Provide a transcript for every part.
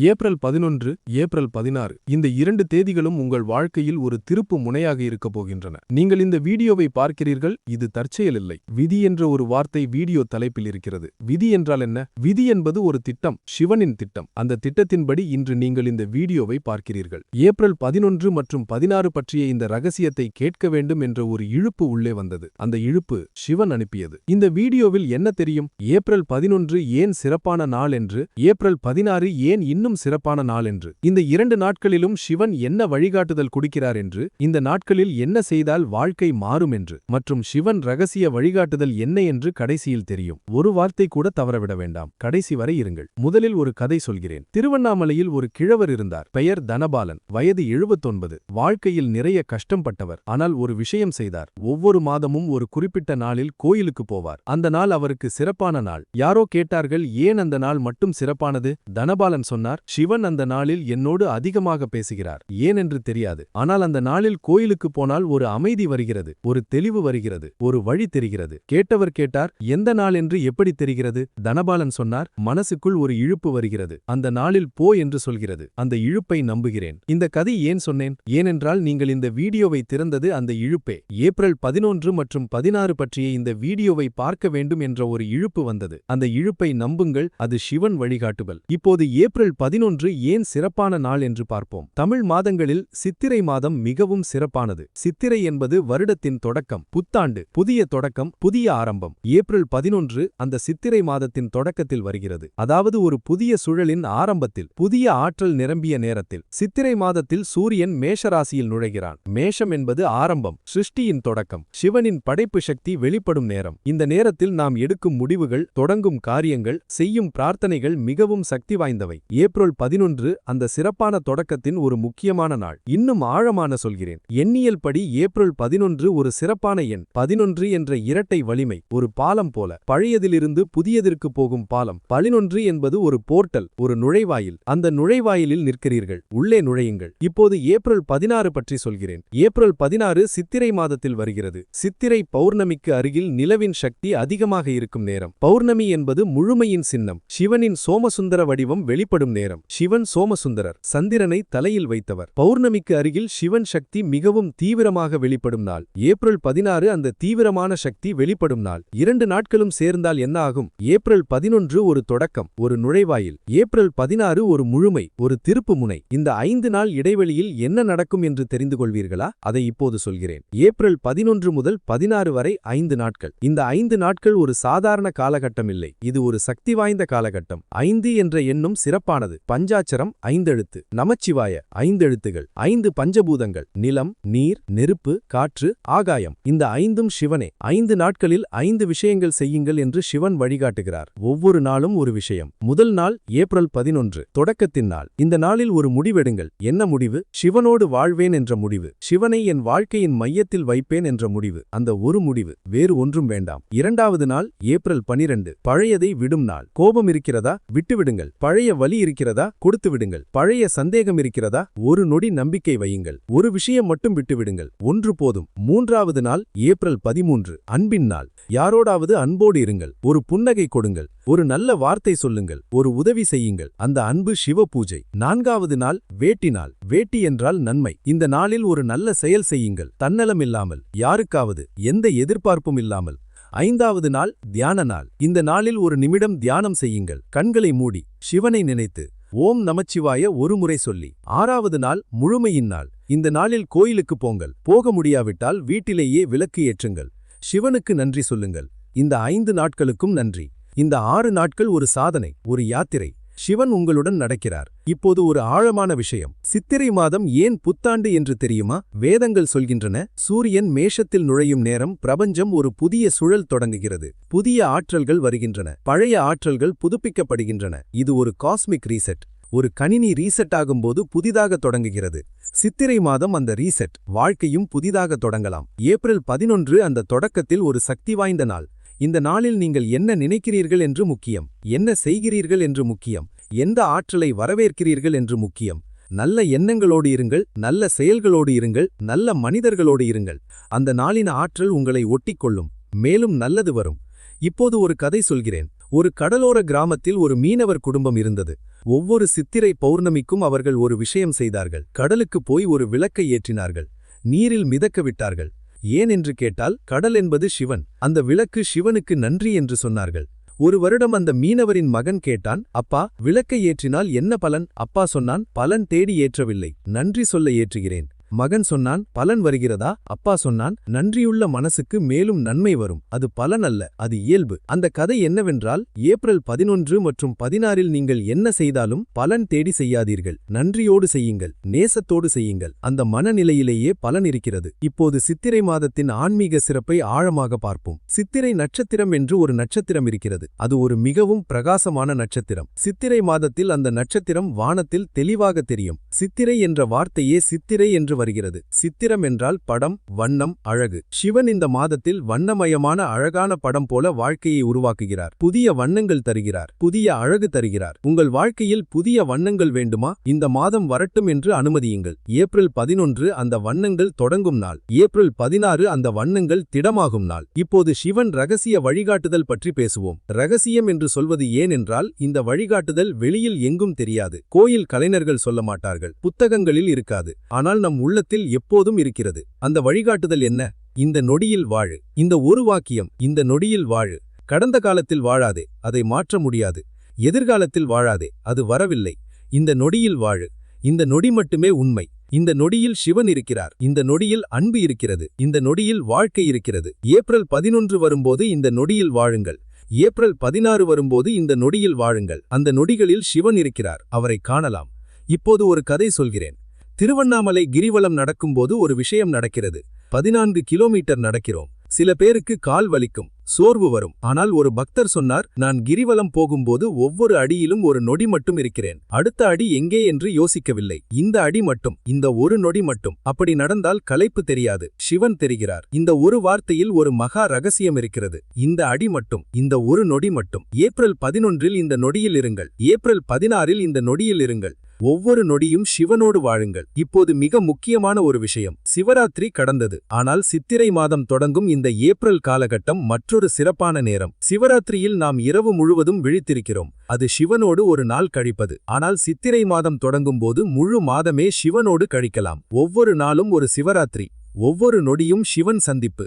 April 11, April 16 இந்த 2 தேதிகளும் உங்கள் வாழ்க்கையில் ஒரு திருப்பு முனையாக இருக்கப் போகின்றன. நீங்கள் இந்த வீடியோவை பார்க்கிறீர்கள், இது தற்செயலில்லை. விதி என்ற ஒரு வார்த்தை வீடியோ தலைப்பில் இருக்கிறது. விதி என்றால் என்ன? விதி என்பது ஒரு திட்டம், சிவனின் திட்டம். அந்த திட்டத்தின்படி இன்று நீங்கள் இந்த வீடியோவை பார்க்கிறீர்கள். ஏப்ரல் 11 மற்றும் 16 பற்றிய இந்த ரகசியத்தை கேட்க வேண்டும் என்ற ஒரு இழுப்பு உள்ளே வந்தது. அந்த இழுப்பு சிவன் அனுப்பியது. இந்த வீடியோவில் என்ன தெரியும்? ஏப்ரல் 11 ஏன் சிறப்பான நாள் என்று, ஏப்ரல் 16 ஏன் இன்னும் சிறப்பான நாள் என்று, இந்த 2 நாட்களிலும் சிவன் என்ன வழிகாட்டுதல் கொடுக்கிறார் என்று, இந்த நாட்களில் என்ன செய்தால் வாழ்க்கை மாறும் என்று, மற்றும் சிவன் ரகசிய வழிகாட்டுதல் என்ன என்று கடைசியில் தெரியும். ஒரு வார்த்தை கூட தவறவிட வேண்டாம். கடைசி வரை இருங்கள். முதலில் ஒரு கதை சொல்கிறேன். திருவண்ணாமலையில் ஒரு கிழவர் இருந்தார். பெயர் தனபாலன். வயது 79. வாழ்க்கையில் நிறைய கஷ்டப்பட்டவர். ஆனால் ஒரு விஷயம் செய்தார். ஒவ்வொரு மாதமும் ஒரு குறிப்பிட்ட நாளில் கோயிலுக்கு போவார். அந்த நாள் அவருக்கு சிறப்பான நாள். யாரோ கேட்டார்கள், ஏன் அந்த நாள் மட்டும் சிறப்பானது? தனபாலன் சொன்னார், சிவன் அந்த நாளில் என்னோடு அதிகமாக பேசுகிறார். ஏனென்று தெரியாது. ஆனால் அந்த நாளில் கோயிலுக்கு போனால் ஒரு அமைதி வருகிறது, ஒரு தெளிவு வருகிறது, ஒரு வழி தெரிகிறது. கேட்டவர் கேட்டார், எந்த நாள் என்று எப்படி தெரிகிறது? தனபாலன் சொன்னார், மனசுக்குள் ஒரு இழுப்பு வருகிறது. அந்த நாளில் போ என்று சொல்கிறது. அந்த இழுப்பை நம்புகிறேன். இந்த கதை ஏன் சொன்னேன்? ஏனென்றால் நீங்கள் இந்த வீடியோவை திறந்தது அந்த இழுப்பே. ஏப்ரல் 11 மற்றும் 16 பற்றிய இந்த வீடியோவை பார்க்க வேண்டும் என்ற ஒரு இழுப்பு வந்தது. அந்த இழுப்பை நம்புங்கள், அது சிவன் வழிகாட்டுதல். இப்போது ஏப்ரல் 11 ஏன் சிறப்பான நாள் என்று பார்ப்போம். தமிழ் மாதங்களில் சித்திரை மாதம் மிகவும் சிறப்பானது. சித்திரை என்பது வருடத்தின் தொடக்கம், புத்தாண்டு, புதிய தொடக்கம், புதிய ஆரம்பம். ஏப்ரல் 11 அந்த சித்திரை மாதத்தின் தொடக்கத்தில் வருகிறது. அதாவது ஒரு புதிய சுழலின் ஆரம்பத்தில், புதிய ஆற்றல் நிரம்பிய நேரத்தில். சித்திரை மாதத்தில் சூரியன் மேஷராசியில் நுழைகிறான். மேஷம் என்பது ஆரம்பம், சிருஷ்டியின் தொடக்கம், சிவனின் படைப்பு சக்தி வெளிப்படும் நேரம். இந்த நேரத்தில் நாம் எடுக்கும் முடிவுகள், தொடங்கும் காரியங்கள், செய்யும் பிரார்த்தனைகள் மிகவும் சக்தி வாய்ந்தவை. ஏப்ரல் 11 அந்த சிறப்பான தொடக்கத்தின் ஒரு முக்கியமான நாள். இன்னும் ஆழமான சொல்கிறேன். எண்ணியல் படி ஏப்ரல் 11 ஒரு சிறப்பான எண். 11 என்ற இரட்டை வலிமை, ஒரு பாலம் போல. பழையதிலிருந்து புதியதற்கு போகும் பாலம். 11 என்பது ஒரு போர்ட்டல், ஒரு நுழைவாயில். அந்த நுழைவாயிலில் நிற்கிறீர்கள், உள்ளே நுழையுங்கள். இப்போது ஏப்ரல் 16 பற்றி சொல்கிறேன். ஏப்ரல் 16 சித்திரை மாதத்தில் வருகிறது. சித்திரை பௌர்ணமிக்கு அருகில் நிலவின் சக்தி அதிகமாக இருக்கும் நேரம். பௌர்ணமி என்பது முழுமையின் சின்னம். சிவனின் சோமசுந்தர வடிவம் வெளிப்படும் நேரம். சிவன் சோமசுந்தரர், சந்திரனை தலையில் வைத்தவர். பௌர்ணமிக்கு அருகில் சிவன் சக்தி மிகவும் தீவிரமாக வெளிப்படும் நாள். ஏப்ரல் 16 அந்த தீவிரமான சக்தி வெளிப்படும் நாள். 2 நாட்களும் சேர்ந்தால் என்ன ஆகும்? ஏப்ரல் 11 ஒரு தொடக்கம், ஒரு நுழைவாயில். ஏப்ரல் 16 ஒரு முழுமை, ஒரு திருப்பு முனை. இந்த 5 நாள் இடைவெளியில் என்ன நடக்கும் என்று தெரிந்து கொள்வீர்களா? அதை இப்போது சொல்கிறேன். ஏப்ரல் 11 முதல் 16 வரை 5 நாட்கள். இந்த 5 நாட்கள் ஒரு சாதாரண காலகட்டம் இல்லை. இது ஒரு சக்தி வாய்ந்த காலகட்டம். 5 என்ற எண்ணும் சிறப்பானது. பஞ்சாட்சரம் 5 எழுத்து. நமச்சிவாய 5 எழுத்துகள். 5 பஞ்சபூதங்கள், நிலம், நீர், நெருப்பு, காற்று, ஆகாயம். இந்த 5ம் சிவனே. 5 நாட்களில் 5 விஷயங்கள் செய்யுங்கள் என்று சிவன் வழிகாட்டுகிறார். ஒவ்வொரு நாளும் ஒரு விஷயம். முதல் நாள் ஏப்ரல் 11 தொடக்கத்தின் நாள். இந்த நாளில் ஒரு முடிவெடுங்கள். என்ன முடிவு? சிவனோடு வாழ்வேன் என்ற முடிவு. சிவனை என் வாழ்க்கையின் மையத்தில் வைப்பேன் என்ற முடிவு. அந்த ஒரு முடிவு, வேறு ஒன்றும் வேண்டாம். இரண்டாவது நாள் ஏப்ரல் 12 பழையதை விடும் நாள். கோபம் இருக்கிறதா? விட்டுவிடுங்கள். பழைய வலி இருக்கிறதா? கொடுத்து விடுங்கள். பழைய சந்தேகம் இருக்கிறதா? ஒரு நொடி நம்பிக்கை வையுங்கள். ஒரு விஷயம் மட்டும் விட்டுவிடுங்கள். ஒன்று போதும். மூன்றாவது நாள் ஏப்ரல் 13 அன்பின் நாள். யாரோடாவது அன்போடு இருங்கள். ஒரு புன்னகை கொடுங்கள். ஒரு நல்ல வார்த்தை சொல்லுங்கள். ஒரு உதவி செய்யுங்கள். அந்த அன்பு சிவ பூஜை. 4வது நாள் வேட்டி நாள். வேட்டி என்றால் நன்மை. இந்த நாளில் ஒரு நல்ல செயல் செய்யுங்கள். தன்னலம் இல்லாமல், யாருக்காவது எந்த எதிர்பார்ப்பும் இல்லாமல். 5வது நாள் தியான நாள். இந்த நாளில் ஒரு நிமிடம் தியானம் செய்யுங்கள். கண்களை மூடி, சிவனை நினைத்து, ஓம் நமச்சிவாய ஒரு முறை சொல்லி. 6வது நாள் முழுமையின் நாள். இந்த நாளில் கோயிலுக்கு போங்கள். போக முடியாவிட்டால் வீட்டிலேயே விளக்கு ஏற்றுங்கள். சிவனுக்கு நன்றி சொல்லுங்கள். இந்த 5 நாட்களுக்கும் நன்றி. இந்த 6 நாட்கள் ஒரு சாதனை, ஒரு யாத்திரை. சிவன் உங்களுடன் நடக்கிறார். இப்போது ஒரு ஆழமான விஷயம். சித்திரை மாதம் ஏன் புத்தாண்டு என்று தெரியுமா? வேதங்கள் சொல்கின்றன, சூரியன் மேஷத்தில் நுழையும் நேரம் பிரபஞ்சம் ஒரு புதிய சுழல் தொடங்குகிறது. புதிய ஆற்றல்கள் வருகின்றன. பழைய ஆற்றல்கள் புதுப்பிக்கப்படுகின்றன. இது ஒரு காஸ்மிக் ரீசெட். ஒரு கணினி ரீசெட் ஆகும்போது புதிதாக தொடங்குகிறது. சித்திரை மாதம் அந்த ரீசெட். வாழ்க்கையும் புதிதாக தொடங்கலாம். ஏப்ரல் 11 அந்த தொடக்கத்தில் ஒரு சக்தி வாய்ந்த நாள். இந்த நாளில் நீங்கள் என்ன நினைக்கிறீர்கள் என்று முக்கியம். என்ன செய்கிறீர்கள் என்று முக்கியம். எந்த ஆற்றலை வரவேற்கிறீர்கள் என்று முக்கியம். நல்ல எண்ணங்களோடு இருங்கள், நல்ல செயல்களோடு இருங்கள், நல்ல மனிதர்களோடு இருங்கள். அந்த நாளின் ஆற்றல் உங்களை ஒட்டிக்கொள்ளும். மேலும் நல்லது வரும். இப்போது ஒரு கதை சொல்கிறேன். ஒரு கடலோர கிராமத்தில் ஒரு மீனவர் குடும்பம் இருந்தது. ஒவ்வொரு சித்திரை பௌர்ணமிக்கும் அவர்கள் ஒரு விஷயம் செய்தார்கள். கடலுக்கு போய் ஒரு விளக்கை ஏற்றினார்கள். நீரில் மிதக்க விட்டார்கள். ஏன் என்று கேட்டால், கடல் என்பது சிவன். அந்த விளக்கு சிவனுக்கு நன்றி என்று சொன்னார்கள். ஒரு வருடம் அந்த மீனவரின் மகன் கேட்டான், அப்பா, விளக்கை ஏற்றினால் என்ன பலன்? அப்பா சொன்னான், பலன் தேடி ஏற்றவில்லை, நன்றி சொல்ல ஏற்றுகிறேன். மகன் சொன்னான், பலன் வருகிறதா? அப்பா சொன்னான், நன்றியுள்ள மனசுக்கு மேலும் நன்மை வரும். அது பலன் அல்ல, அது இயல்பு. அந்த கதை என்னவென்றால், ஏப்ரல் 11 மற்றும் 16 நீங்கள் என்ன செய்தாலும் பலன் தேடி செய்யாதீர்கள். நன்றியோடு செய்யுங்கள், நேசத்தோடு செய்யுங்கள். அந்த மனநிலையிலேயே பலன் இருக்கிறது. இப்போது சித்திரை மாதத்தின் ஆன்மீக சிறப்பை ஆழமாக பார்ப்போம். சித்திரை நட்சத்திரம் என்று ஒரு நட்சத்திரம் இருக்கிறது. அது ஒரு மிகவும் பிரகாசமான நட்சத்திரம். சித்திரை மாதத்தில் அந்த நட்சத்திரம் வானத்தில் தெளிவாக தெரியும். சித்திரை என்ற வார்த்தையே சித்திரை என்று வருகிறது. சித்திரம் என்றால் படம், வண்ணம், அழகு. சிவன் இந்த மாதத்தில் வண்ணமயமான அழகான படம் போல வாழ்க்கையை உருவாக்குகிறார். புதிய வண்ணங்கள் தருகிறார், புதிய அழகு தருகிறார். உங்கள் வாழ்க்கையில் புதிய வண்ணங்கள் வேண்டுமா? இந்த மாதம் வரட்டும் என்று அனுமதியுங்கள். ஏப்ரல் 11 அந்த வண்ணங்கள் தொடங்கும் நாள். ஏப்ரல் 16 அந்த வண்ணங்கள் திடமாகும் நாள். இப்போது சிவன் ரகசிய வழிகாட்டுதல் பற்றி பேசுவோம். ரகசியம் என்று சொல்வது ஏன் என்றால், இந்த வழிகாட்டுதல் வெளியில் எங்கும் தெரியாது. கோயில் கலைஞர்கள் சொல்ல மாட்டார்கள், புத்தகங்களில் இருக்காது. ஆனால் நம் உள்ளத்தில் எப்போதும் இருக்கிறது. அந்த வழிகாட்டுதல் என்ன? இந்த நொடியில் வாழு. இந்த ஒரு வாக்கியம், இந்த நொடியில் வாழு. கடந்த காலத்தில் வாழாதே, அதை மாற்ற முடியாது. எதிர்காலத்தில் வாழாதே, அது வரவில்லை. இந்த நொடியில் வாழு. இந்த நொடி மட்டுமே உண்மை. இந்த நொடியில் சிவன் இருக்கிறார். இந்த நொடியில் அன்பு இருக்கிறது. இந்த நொடியில் வாழ்க்கை இருக்கிறது. ஏப்ரல் 11 வரும்போது இந்த நொடியில் வாழுங்கள். ஏப்ரல் 16 வரும்போது இந்த நொடியில் வாழுங்கள். அந்த நொடிகளில் சிவன் இருக்கிறார், அவரை காணலாம். இப்போது ஒரு கதை சொல்கிறேன். திருவண்ணாமலை கிரிவலம் நடக்கும்போது ஒரு விஷயம் நடக்கிறது. 14 கிலோமீட்டர் நடக்கிறோம். சில பேருக்கு கால் வலிக்கும், சோர்வு வரும். ஆனால் ஒரு பக்தர் சொன்னார், நான் கிரிவலம் போகும்போது ஒவ்வொரு அடியிலும் ஒரு நொடி மட்டும் இருக்கிறேன். அடுத்த அடி எங்கே என்று யோசிக்கவில்லை. இந்த அடி மட்டும், இந்த ஒரு நொடி மட்டும். அப்படி நடந்தால் களைப்பு தெரியாது, சிவன் தெரிகிறார். இந்த ஒரு வார்த்தையில் ஒரு மகா ரகசியம் இருக்கிறது. இந்த அடி மட்டும், இந்த ஒரு நொடி மட்டும். ஏப்ரல் 11 இந்த நொடியில் இருங்கள். ஏப்ரல் 16 இந்த நொடியில் இருங்கள். ஒவ்வொரு நொடியும் சிவனோடு வாழுங்கள். இப்போது மிக முக்கியமான ஒரு விஷயம். சிவராத்திரி கடந்தது. ஆனால் சித்திரை மாதம் தொடங்கும் இந்த ஏப்ரல் காலகட்டம் மற்றொரு சிறப்பான நேரம். சிவராத்திரியில் நாம் இரவு முழுவதும் விழித்திருக்கிறோம். அது சிவனோடு ஒரு நாள் கழிப்பது. ஆனால் சித்திரை மாதம் தொடங்கும் போது முழு மாதமே சிவனோடு கழிக்கலாம். ஒவ்வொரு நாளும் ஒரு சிவராத்திரி, ஒவ்வொரு நொடியும் சிவன் சந்திப்பு.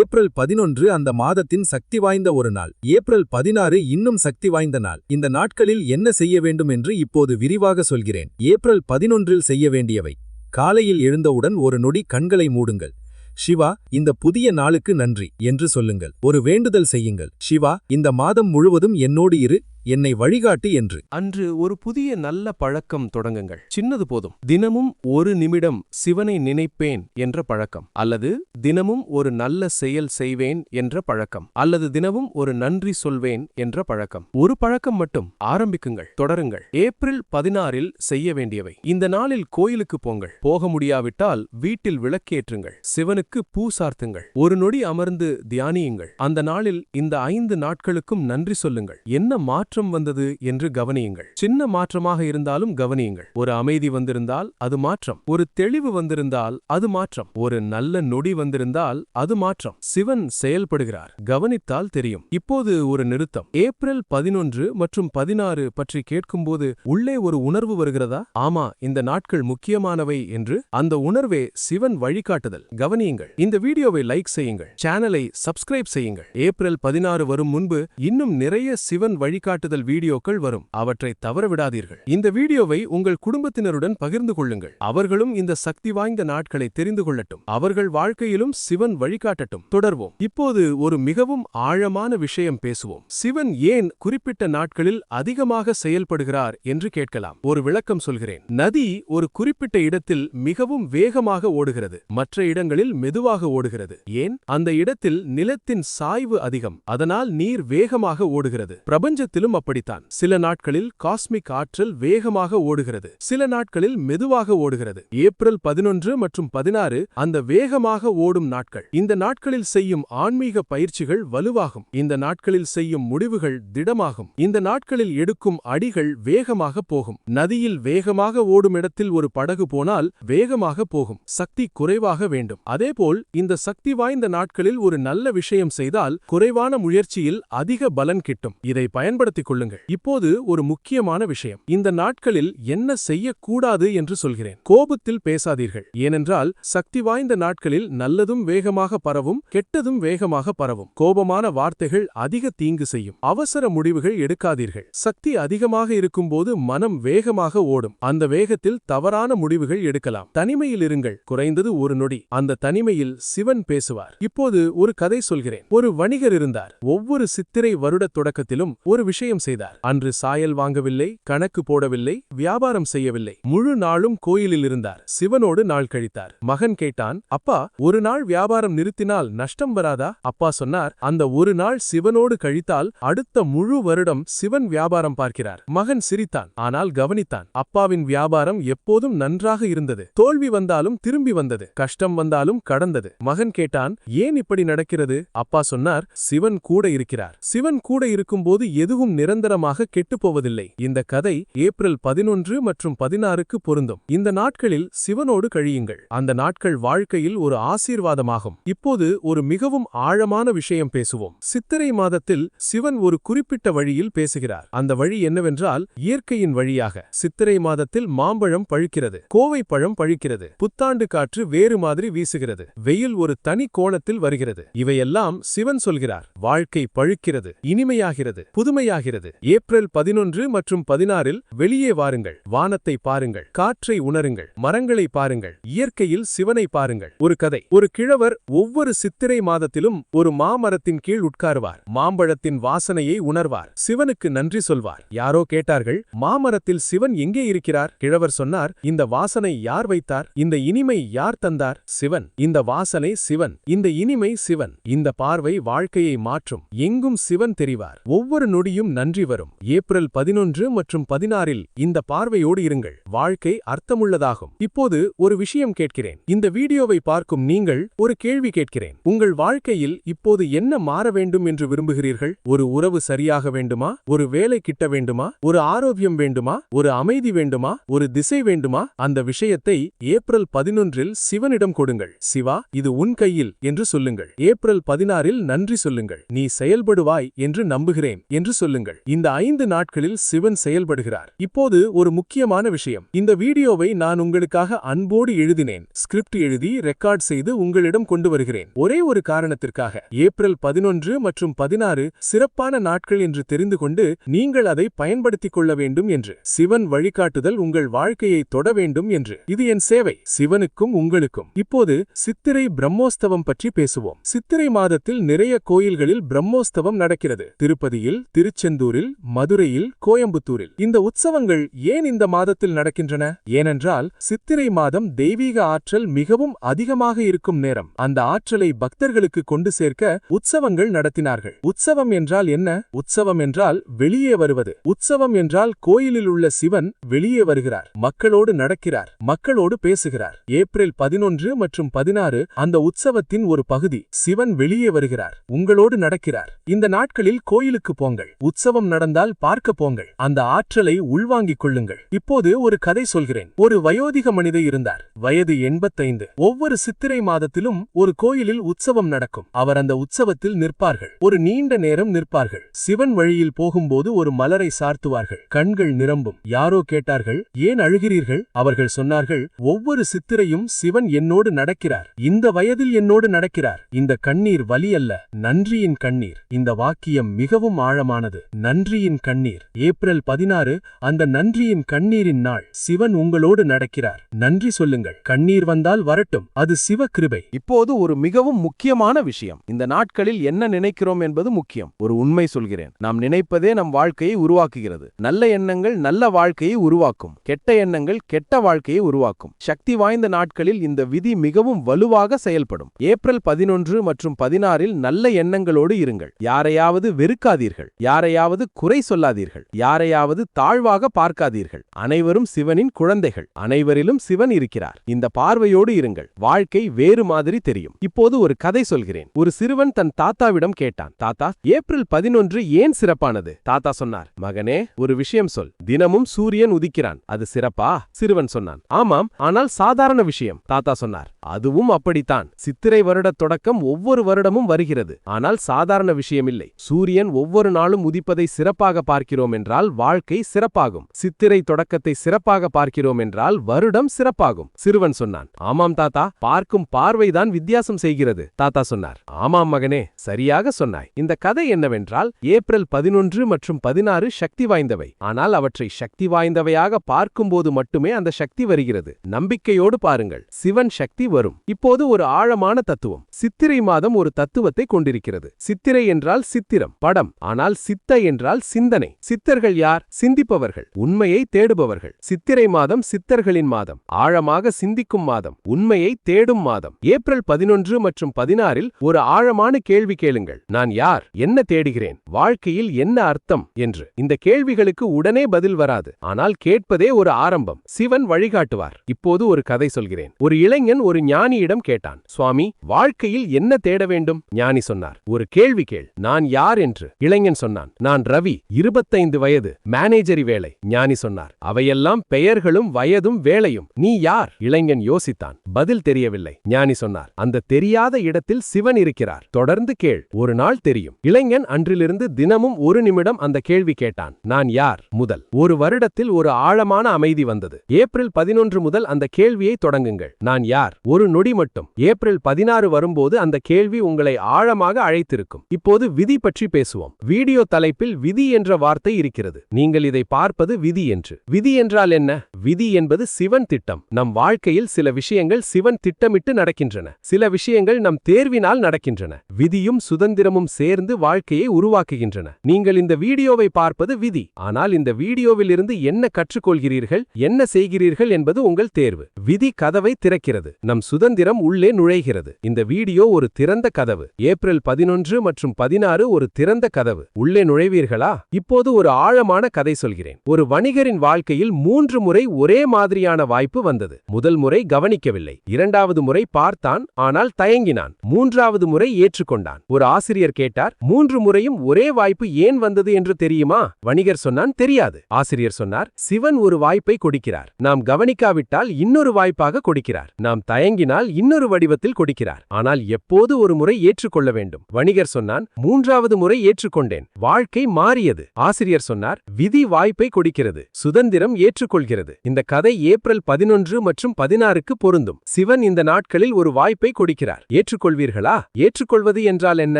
ஏப்ரல் 11 அந்த மாதத்தின் சக்தி வாய்ந்த ஒரு நாள். ஏப்ரல் 16 இன்னும் சக்தி வாய்ந்த நாள். இந்த நாட்களில் என்ன செய்ய வேண்டும் என்று இப்போது விரிவாக சொல்கிறேன். ஏப்ரல் 11 செய்ய வேண்டியவை. காலையில் எழுந்தவுடன் ஒரு நொடி கண்களை மூடுங்கள். சிவா, இந்த புதிய நாளுக்கு நன்றி என்று சொல்லுங்கள். ஒரு வேண்டுதல் செய்யுங்கள். சிவா, இந்த மாதம் முழுவதும் என்னோடு இரு, என்னை வழிகாட்டு என்று. அன்று ஒரு புதிய நல்ல பழக்கம் தொடங்குங்கள். சின்னது போதும். தினமும் ஒரு நிமிடம் சிவனை நினைப்பேன் என்ற பழக்கம், அல்லது தினமும் ஒரு நல்ல செயல் செய்வேன் என்ற பழக்கம், அல்லது தினமும் ஒரு நன்றி சொல்வேன் என்ற பழக்கம். ஒரு பழக்கம் மட்டும். ஆரம்பிக்குங்கள், தொடருங்கள். ஏப்ரல் 16 செய்ய வேண்டியவை. இந்த நாளில் கோயிலுக்கு போங்கள். போக முடியாவிட்டால் வீட்டில் விளக்கேற்றுங்கள். சிவனுக்கு பூ சார்த்துங்கள். ஒரு நொடி அமர்ந்து தியானியுங்கள். அந்த நாளில் இந்த 5 நாட்களுக்கும் நன்றி சொல்லுங்கள். என்ன மாற்றம் வந்தது என்று கவனியுங்கள். சின்ன மாற்றமாக இருந்தாலும் கவனியுங்கள். ஒரு அமைதி வந்திருந்தால் அது மாற்றம். ஒரு தெளிவு வந்திருந்தால் அது மாற்றம். ஒரு நல்ல நொடி வந்திருந்தால் அது மாற்றம். சிவன் செயல்படுகிறார். கவனித்தால் தெரியும். இப்போது ஒரு நிறுத்தம். ஏப்ரல் 11 மற்றும் 16 பற்றி கேட்கும்போது உள்ளே ஒரு உணர்வு வருகிறதா? ஆமா, இந்த நாட்கள் முக்கியமானவை என்று. அந்த உணர்வே சிவன் வழிகாட்டுதல். கவனியுங்கள். இந்த வீடியோவை லைக் செய்யுங்கள். சேனலை சப்ஸ்கிரைப் செய்யுங்கள். ஏப்ரல் 16 வரும் முன்பு இன்னும் நிறைய சிவன் வழிகாட்டுதல் வீடியோக்கள் வரும். அவற்றை தவறவிடாதீர்கள். இந்த வீடியோவை உங்கள் குடும்பத்தினருடன் பகிர்ந்து கொள்ளுங்கள். அவர்களும் இந்த சக்தி வாய்ந்த நாட்களை தெரிந்து கொள்ளட்டும். அவர்கள் வாழ்க்கையிலும் சிவன் வழிகாட்டட்டும். தொடர்வோம். இப்போது ஒரு மிகவும் ஆழமான விஷயம் பேசுவோம். சிவன் ஏன் குறிப்பிட்ட நாட்களில் அதிகமாக செயல்படுகிறார் என்று கேட்கலாம். ஒரு விளக்கம் சொல்கிறேன். நதி ஒரு குறிப்பிட்ட இடத்தில் மிகவும் வேகமாக ஓடுகிறது. மற்ற இடங்களில் மெதுவாக ஓடுகிறது. ஏன்? அந்த இடத்தில் நிலத்தின் சாய்வு அதிகம். அதனால் நீர் வேகமாக ஓடுகிறது. பிரபஞ்சத்திலும் நாட்களும் அப்படித்தான். சில நாட்களில் காஸ்மிக் ஆற்றல் வேகமாக ஓடுகிறது, சில நாட்களில் மெதுவாக ஓடுகிறது. ஏப்ரல் 11 மற்றும் 16 அந்த வேகமாக ஓடும் நாட்கள். இந்த நாட்களில் செய்யும் ஆன்மீக பயிற்சிகள் வலுவாகும். இந்த நாட்களில் செய்யும் முடிவுகள் திடமாகும். இந்த நாட்களில் எடுக்கும் அடிகள் வேகமாக போகும். நதியில் வேகமாக ஓடும் இடத்தில் ஒரு படகு போனால் வேகமாக போகும். சக்தி குறைவாக வேண்டும். அதேபோல் இந்த சக்தி வாய்ந்த நாட்களில் ஒரு நல்ல விஷயம் செய்தால் குறைவான முயற்சியில் அதிக பலன் கிட்டும். இதை பயன்படுத்திக் கொள்ளுங்கள். இப்போது ஒரு முக்கியமான விஷயம். இந்த நாட்களில் என்ன செய்யக்கூடாது என்று சொல்கிறேன். கோபத்தில் பேசாதீர்கள். ஏனென்றால் சக்தி வாய்ந்த நாட்களில் நல்லதும் வேகமாக பரவும், கெட்டதும் வேகமாக பரவும். கோபமான வார்த்தைகள் அதிக தீங்கு செய்யும். அவசர முடிவுகள் எடுக்காதீர்கள். சக்தி அதிகமாக இருக்கும்போது மனம் வேகமாக ஓடும். அந்த வேகத்தில் தவறான முடிவுகள் எடுக்கலாம். தனிமையில் இருங்கள். குறைந்தது ஒரு நொடி. அந்த தனிமையில் சிவன் பேசுவார். இப்போது ஒரு கதை சொல்கிறேன். ஒரு வணிகர் இருந்தார். ஒவ்வொரு சித்திரை வருட தொடக்கத்திலும் ஒரு விஷயம் செய்தார். அன்று சாயல் வாங்கவில்லை, கணக்கு போடவில்லை, வியாபாரம் செய்யவில்லை. முழு நாளும் கோயிலில் இருந்தார். சிவனோடு நாள் கழித்தார். மகன் கேட்டான், அப்பா, ஒரு நாள் வியாபாரம் நிறுத்தினால் நஷ்டம் வராதா? அப்பா சொன்னார், அந்த ஒரு நாள் சிவனோடு கழித்தால் அடுத்த முழு வருடம் சிவன் வியாபாரம் பார்க்கிறார். மகன் சிரித்தான், ஆனால் கவனித்தான். அப்பாவின் வியாபாரம் எப்போதும் நன்றாக இருந்தது. தோல்வி வந்தாலும் திரும்பி வந்தது, கஷ்டம் வந்தாலும் கடந்தது. மகன் கேட்டான், ஏன் இப்படி நடக்கிறது? அப்பா சொன்னார், சிவன் கூட இருக்கிறார். சிவன் கூட இருக்கும்போது எதுவும் நிரந்தரமாக கெட்டுப்போவதில்லை. இந்த கதை ஏப்ரல் 11 மற்றும் 16க்கு பொருந்தும். இந்த நாட்களில் சிவனோடு கழியுங்கள். அந்த நாட்கள் வாழ்க்கையில் ஒரு ஆசீர்வாதமாகும். இப்போது ஒரு மிகவும் ஆழமான விஷயம் பேசுவோம். சித்திரை மாதத்தில் சிவன் ஒரு குறிப்பிட்ட வழியில் பேசுகிறார். அந்த வழி என்னவென்றால் இயற்கையின் வழியாக. சித்திரை மாதத்தில் மாம்பழம் பழுக்கிறது, கோவை பழம் பழுக்கிறது, புத்தாண்டு காற்று வேறு மாதிரி வீசுகிறது, வெயில் ஒரு தனி கோணத்தில் வருகிறது. இவையெல்லாம் சிவன் சொல்கிறார். வாழ்க்கை பழுக்கிறது, இனிமையாகிறது, புதுமையாகிறது. ஏப்ரல் 11 மற்றும் 16இல் வெளியே வாருங்கள். வானத்தை பாருங்கள், காற்றை உணருங்கள், மரங்களை பாருங்கள், இயற்கையில் சிவனை பாருங்கள். ஒரு கதை. ஒரு கிழவர் ஒவ்வொரு சித்திரை மாதத்திலும் ஒரு மாமரத்தின் கீழ் உட்காருவார். மாம்பழத்தின் வாசனையை உணர்வார். சிவனுக்கு நன்றி சொல்வார். யாரோ கேட்டார்கள், மாமரத்தில் சிவன் எங்கே இருக்கிறார்? கிழவர் சொன்னார், இந்த வாசனை யார் வைத்தார்? இந்த இனிமை யார் தந்தார்? சிவன். இந்த வாசனை சிவன், இந்த இனிமை சிவன். இந்த பார்வை வாழ்க்கையை மாற்றும். எங்கும் சிவன் தெரிவார். ஒவ்வொரு நொடியும் நன்றி வரும். ஏப்ரல் 11 மற்றும் 16இல் இந்த பார்வையோடு இருங்கள். வாழ்க்கை அர்த்தமுள்ளதாகும். இப்போது ஒரு விஷயம் கேட்கிறேன். இந்த வீடியோவை பார்க்கும் நீங்கள் ஒரு கேள்வி கேட்கிறேன். உங்கள் வாழ்க்கையில் இப்போது என்ன மாற வேண்டும் என்று விரும்புகிறீர்கள்? ஒரு உறவு சரியாக வேண்டுமா? ஒரு வேலை கிட்ட வேண்டுமா? ஒரு ஆரோக்கியம் வேண்டுமா? ஒரு அமைதி வேண்டுமா? ஒரு திசை வேண்டுமா? அந்த விஷயத்தை ஏப்ரல் 11இல் சிவனிடம் கொடுங்கள். சிவா, இது உன் கையில் என்று சொல்லுங்கள். ஏப்ரல் 16இல் நன்றி சொல்லுங்கள். நீ செயல்படுவாய் என்று நம்புகிறேன் என்று சொல்லுங்கள். இந்த 5 நாட்களில் சிவன் செயல்படுகிறார். இப்போது ஒரு முக்கியமான விஷயம். இந்த வீடியோவை நான் உங்களுக்காக அன்போடு எழுதினேன். ஸ்கிரிப்ட் எழுதி ரெக்கார்ட் செய்து உங்களிடம் கொண்டு வருகிறேன். ஒரே ஒரு காரணத்திற்காக. ஏப்ரல் 11 மற்றும் 16 சிறப்பான நாட்கள் என்று தெரிந்து கொண்டு நீங்கள் அதை பயன்படுத்திக் கொள்ள வேண்டும் என்று. சிவன் வழிகாட்டுதல் உங்கள் வாழ்க்கையை தொட வேண்டும் என்று. இது என் சேவை, சிவனுக்கும் உங்களுக்கும். இப்போது சித்திரை பிரம்மோஸ்தவம் பற்றி பேசுவோம். சித்திரை மாதத்தில் நிறைய கோயில்களில் பிரம்மோஸ்தவம் நடக்கிறது. திருப்பதியில், திருச்செந்தூரில், மதுரையில், கோயம்புத்தூரில். இந்த உற்சவங்கள் ஏன் இந்த மாதத்தில் நடக்கின்றன? ஏனென்றால் சித்திரை மாதம் தெய்வீக ஆற்றல் மிகவும் அதிகமாக இருக்கும் நேரம். அந்த ஆற்றலை பக்தர்களுக்கு கொண்டு சேர்க்க உற்சவங்கள் நடத்தினார்கள். உற்சவம் என்றால் என்ன? உற்சவம் என்றால் வெளியே வருவது. உற்சவம் என்றால் கோயிலில் உள்ள சிவன் வெளியே வருகிறார், மக்களோடு நடக்கிறார், மக்களோடு பேசுகிறார். ஏப்ரல் 11 மற்றும் 16 அந்த உற்சவத்தின் ஒரு பகுதி. சிவன் வெளியே வருகிறார், உங்களோடு நடக்கிறார். இந்த நாட்களில் கோயிலுக்கு போங்கள். உற்சவம் நடந்தால் பார்க்க போங்கள். அந்த ஆற்றலை உள்வாங்கிக் கொள்ளுங்கள். இப்போது ஒரு கதை சொல்கிறேன். ஒரு வயோதிக மனிதர் இருந்தார். வயது 85. ஒவ்வொரு சித்திரை மாதத்திலும் ஒரு கோயிலில் உற்சவம் நடக்கும். அவர் அந்த உற்சவத்தில் நிற்பார்கள். ஒரு நீண்ட நேரம் நிற்பார்கள். சிவன் வழியில் போகும்போது ஒரு மலரை சார்த்துவார்கள். கண்கள் நிரம்பும். யாரோ கேட்டார்கள், ஏன் அழுகிறீர்கள்? அவர்கள் சொன்னார்கள், ஒவ்வொரு சித்திரையும் சிவன் என்னோடு நடக்கிறார். இந்த வயதில் என்னோடு நடக்கிறார். இந்த கண்ணீர் வலி அல்ல, நன்றியின் கண்ணீர். இந்த வாக்கியம் மிகவும் ஆழமானது. நன்றியின் கண்ணீர். ஏப்ரல் 16 அந்த நன்றியின் கண்ணீரின் நாள். சிவன் உங்களோடு நடக்கிறார். நன்றி சொல்லுங்கள். கண்ணீர் வந்தால் வரட்டும், அது சிவ கிருபை. இப்போது ஒரு மிகவும் முக்கியமான விஷயம். இந்த நாட்களில் என்ன நினைக்கிறோம் என்பது முக்கியம். ஒரு உண்மை சொல்கிறேன். நாம் நினைப்பதே நம் வாழ்க்கையை உருவாக்குகிறது. நல்ல எண்ணங்கள் நல்ல வாழ்க்கையை உருவாக்கும். கெட்ட எண்ணங்கள் கெட்ட வாழ்க்கையை உருவாக்கும். சக்தி வாய்ந்த நாட்களில் இந்த விதி மிகவும் வலுவாக செயல்படும். ஏப்ரல் 11 மற்றும் 16இல் நல்ல எண்ணங்களோடு இருங்கள். யாரையாவது வெறுக்காதீர்கள். யாரையாவது யாரையாவது குறை சொல்லாதீர்கள், யாரையாவது தாழ்வாக பார்க்காதீர்கள். அனைவரும் சிவனின் குழந்தைகள், அனைவரிலும் சிவன் இருக்கிறார். இந்த பார்வையோடு இருங்கள், வாழ்க்கை வேறு மாதிரி தெரியும். இப்போது ஒரு கதை சொல்கிறேன். ஒரு சிறுவன் தன் தாத்தாவிடம் கேட்டான், தாத்தா, ஏப்ரல் 11 ஏன் சிறப்பானது? தாத்தா சொன்னார், மகனே, ஒரு விஷயம் சொல். தினமும் சூரியன் உதிக்கிறான், அது சிறப்பா? சிறுவன் சொன்னான், ஆமாம், ஆனால் சாதாரண விஷயம். தாத்தா சொன்னார், அதுவும் அப்படித்தான். சித்திரை வருட தொடக்கம் ஒவ்வொரு வருடமும் வருகிறது, ஆனால் சாதாரண விஷயமில்லை. சூரியன் ஒவ்வொரு நாளும் உதிப்பதை சிறப்பாக பார்க்கிறோம் என்றால் வாழ்க்கை சிறப்பாகும். சித்திரை தொடக்கத்தை சிறப்பாக பார்க்கிறோம் என்றால் வருடம் சிறப்பாகும். சிறுவன் சொன்னான், ஆமாம் தாத்தா, பார்க்கும் பார்வைதான் வித்தியாசம் செய்கிறது. தாத்தா சொன்னார், ஆமாம் மகனே, சரியாக சொன்னாய். இந்த கதை என்னவென்றால், ஏப்ரல் 11 மற்றும் 16 சக்தி வாய்ந்தவை, ஆனால் அவற்றை சக்தி வாய்ந்தவையாக பார்க்கும்போது மட்டுமே அந்த சக்தி வருகிறது. நம்பிக்கையோடு பாருங்கள், சிவன் சக்தி வரும். இப்போது ஒரு ஆழமான தத்துவம். சித்திரை மாதம் ஒரு தத்துவத்தை கொண்டிருக்கிறது. சித்திரை என்றால் சித்திரம், படம். ஆனால் சித்த என்றால் சிந்தனை. சித்தர்கள் யார்? சிந்திப்பவர்கள், உண்மையை தேடுபவர்கள். சித்திரை மாதம் சித்தர்களின் மாதம், ஆழமாக சிந்திக்கும் மாதம், உண்மையை தேடும் மாதம். ஏப்ரல் 11 மற்றும் 16 ஒரு ஆழமான கேள்வி கேளுங்கள். நான் யார்? என்ன தேடுகிறேன்? வாழ்க்கையில் என்ன அர்த்தம் என்று. இந்த கேள்விகளுக்கு உடனே பதில் வராது, ஆனால் கேட்பதே ஒரு ஆரம்பம். சிவன் வழிகாட்டுவார். இப்போது ஒரு கதை சொல்கிறேன். ஒரு இளைஞன் ஒரு ஞானியிடம் கேட்டான், சுவாமி, வாழ்க்கையில் என்ன தேட வேண்டும்? ஞானி சொன்னார், ஒரு கேள்வி கேள், நான் யார் என்று. இளைஞன் சொன்னான், நான் ரவி, 25 வயது, மேனேஜரி வேலை. ஞானி சொன்னார், அவையெல்லாம் பெயர்களும் வயதும் வேலையும், நீ யார்? இளைஞன் யோசித்தான், பதில் தெரியவில்லை. ஞானி சொன்னார், அந்த தெரியாத இடத்தில் சிவன் இருக்கிறார், தொடர்ந்து கேள், ஒரு நாள் தெரியும். இளைஞன் அன்றிலிருந்து தினமும் ஒரு நிமிடம் அந்த கேள்வி கேட்டான், நான் யார்? முதல் ஒரு வருடத்தில் ஒரு ஆழமான அமைதி வந்தது. ஏப்ரல் 11 முதல் அந்த கேள்வியை தொடங்குங்கள். நான் யார்? ஒரு நொடி மட்டும். ஏப்ரல் 16 வரும்போது அந்த கேள்வி உங்களை ஆழமாக அழைத்திருக்கும். இப்போது விதி பற்றி பேசுவோம். வீடியோ தலைப்பில் விதி என்ற வார்த்தை இருக்கிறது. நீங்கள் இதை பார்ப்பது விதி என்று. விதி என்றால் என்ன? விதி என்பது சிவன் திட்டம். நம் வாழ்க்கையில் சில விஷயங்கள் சிவன் திட்டமிட்டு நடக்கின்றன, சில விஷயங்கள் நம் தேர்வினால் நடக்கின்றன. விதியும் சுதந்திரமும் சேர்ந்து வாழ்க்கையை உருவாக்குகின்றன. நீங்கள் இந்த வீடியோவை பார்ப்பது விதி, ஆனால் இந்த வீடியோவில் இருந்து என்ன கற்றுக்கொள்கிறீர்கள், என்ன செய்கிறீர்கள் என்பது உங்கள் தேர்வு. விதி கதவை திறக்கிறது, நம் சுதந்திரம் உள்ளே நுழைகிறது. இந்த வீடியோ ஒரு திறந்த கதவு. ஏப்ரல் 11 மற்றும் 16 ஒரு திறந்த கதவு. உள்ளே நுழைவீர்களா? இப்போது ஒரு ஆழமான கதை சொல்கிறேன். ஒரு வணிகரின் வாழ்க்கையில் 3 முறை ஒரே மாதிரியான வாய்ப்பு வந்தது. முதல் முறை கவனிக்கவில்லை, இரண்டாவது முறை பார்த்தான், ஆனால் தயங்கினான், மூன்றாவது முறை ஏற்றுக்கொண்டான். ஒரு ஆசிரியர் கேட்டார், 3 முறையும் ஒரே வாய்ப்பு ஏன் வந்தது என்று தெரியுமா? வணிகர் சொன்னான், தெரியாது. ஆசிரியர் சொன்னார், சிவன் ஒரு வாய்ப்பை கொடுக்கிறார், நாம் கவனிக்காவிட்டால் இன்னொரு வாய்ப்பாக கொடுக்கிறார், நாம் தயங்கினால் இன்னொரு வடிவத்தில் கொடுக்கிறார், ஆனால் எப்போது ஒரு முறை ஏற்றுக்கொள்ள வேண்டும். வணிகர் சொன்னான், மூன்றாவது முறை ஏற்றுக்கொண்டேன், வாழ்க்கை மாறியது. ஆசிரியர் சொன்னார், விதி வாய்ப்பை கொடுக்கிறது, சுதந்திரம் ஏற்றுக்கொள்கிறது. இந்த கதை ஏப்ரல் 11 மற்றும் 16க்கு பொருந்தும். சிவன் இந்த நாட்களில் ஒரு வாய்ப்பை கொடுக்கிறார். ஏற்றுக்கொள்வீர்களா? ஏற்றுக்கொள்வது என்றால் என்ன?